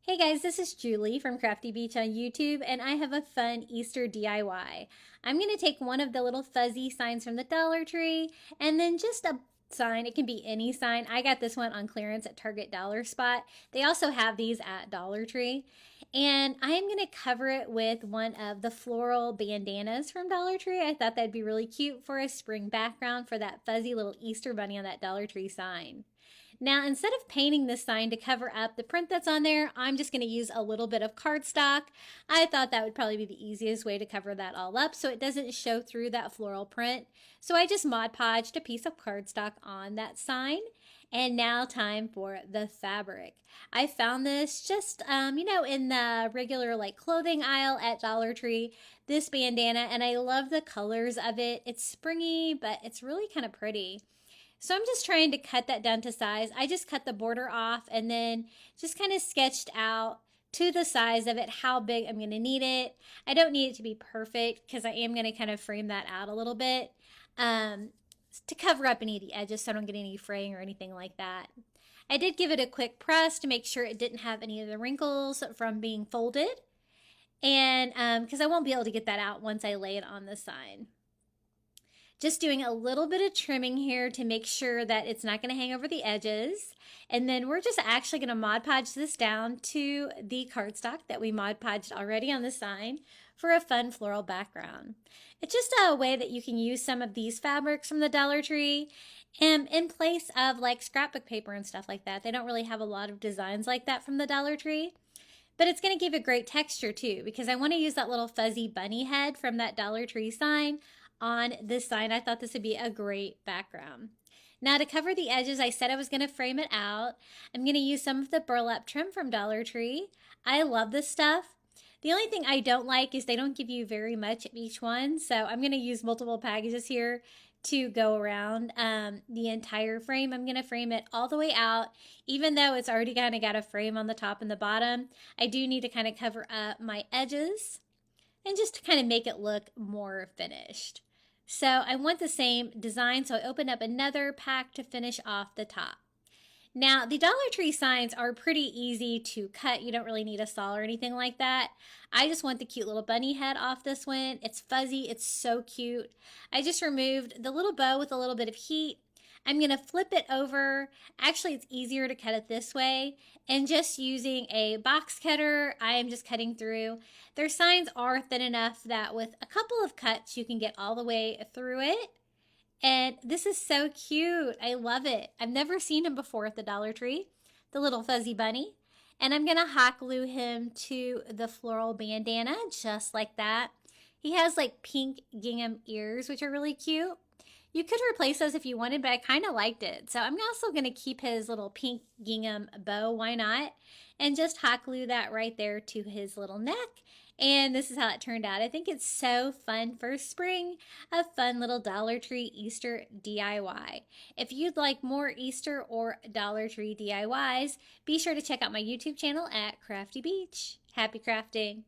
Hey guys, this is Julie from Crafty Beach on YouTube, and I have a fun Easter DIY. I'm going to take one of the little fuzzy signs from the Dollar Tree and then just a sign. It can be any sign. I got this one on clearance at Target Dollar Spot. They also have these at Dollar Tree. And I am going to cover it with one of the floral bandanas from Dollar Tree. I thought that'd be really cute for a spring background for that fuzzy little Easter bunny on that Dollar Tree sign. Now, instead of painting this sign to cover up the print that's on there, I'm just going to use a little bit of cardstock. I thought that would probably be the easiest way to cover that all up so it doesn't show through that floral print. So I just Mod Podged a piece of cardstock on that sign. And now time for the fabric. I found this just, in the regular like clothing aisle at Dollar Tree, this bandana, and I love the colors of it. It's springy, but it's really kind of pretty. So I'm just trying to cut that down to size. I just cut the border off and then just kind of sketched out to the size of it how big I'm going to need it. I don't need it to be perfect because I am going to kind of frame that out a little bit to cover up any of the edges so I don't get any fraying or anything like that. I did give it a quick press to make sure it didn't have any of the wrinkles from being folded, and because I won't be able to get that out once I lay it on the sign. Just doing a little bit of trimming here to make sure that it's not going to hang over the edges. And then we're just actually going to Mod Podge this down to the cardstock that we Mod Podged already on the sign for a fun floral background. It's just a way that you can use some of these fabrics from the Dollar Tree in place of like scrapbook paper and stuff like that. They don't really have a lot of designs like that from the Dollar Tree. But it's going to give a great texture too, because I want to use that little fuzzy bunny head from that Dollar Tree sign on this sign. I thought this would be a great background. Now to cover the edges, I said I was going to frame it out. I'm going to use some of the burlap trim from Dollar Tree. I love this stuff. The only thing I don't like is they don't give you very much of each one, so I'm going to use multiple packages here to go around the entire frame. I'm going to frame it all the way out. Even though it's already kind of got a frame on the top and the bottom, I do need to kind of cover up my edges and just to kind of make it look more finished. So I want the same design, so I opened up another pack to finish off the top. Now, the Dollar Tree signs are pretty easy to cut. You don't really need a saw or anything like that. I just want the cute little bunny head off this one. It's fuzzy. It's so cute. I just removed the little bow with a little bit of heat. I'm going to flip it over. Actually, it's easier to cut it this way. And just using a box cutter, I am just cutting through. Their signs are thin enough that with a couple of cuts, you can get all the way through it. And this is so cute. I love it. I've never seen him before at the Dollar Tree, the little fuzzy bunny. And I'm going to hot glue him to the floral bandana, just like that. He has like pink gingham ears, which are really cute. You could replace those if you wanted, but I kind of liked it. So I'm also going to keep his little pink gingham bow, why not? And just hot glue that right there to his little neck. And this is how it turned out. I think it's so fun for spring, a fun little Dollar Tree Easter DIY. If you'd like more Easter or Dollar Tree DIYs, be sure to check out my YouTube channel at Crafty Beach. Happy crafting!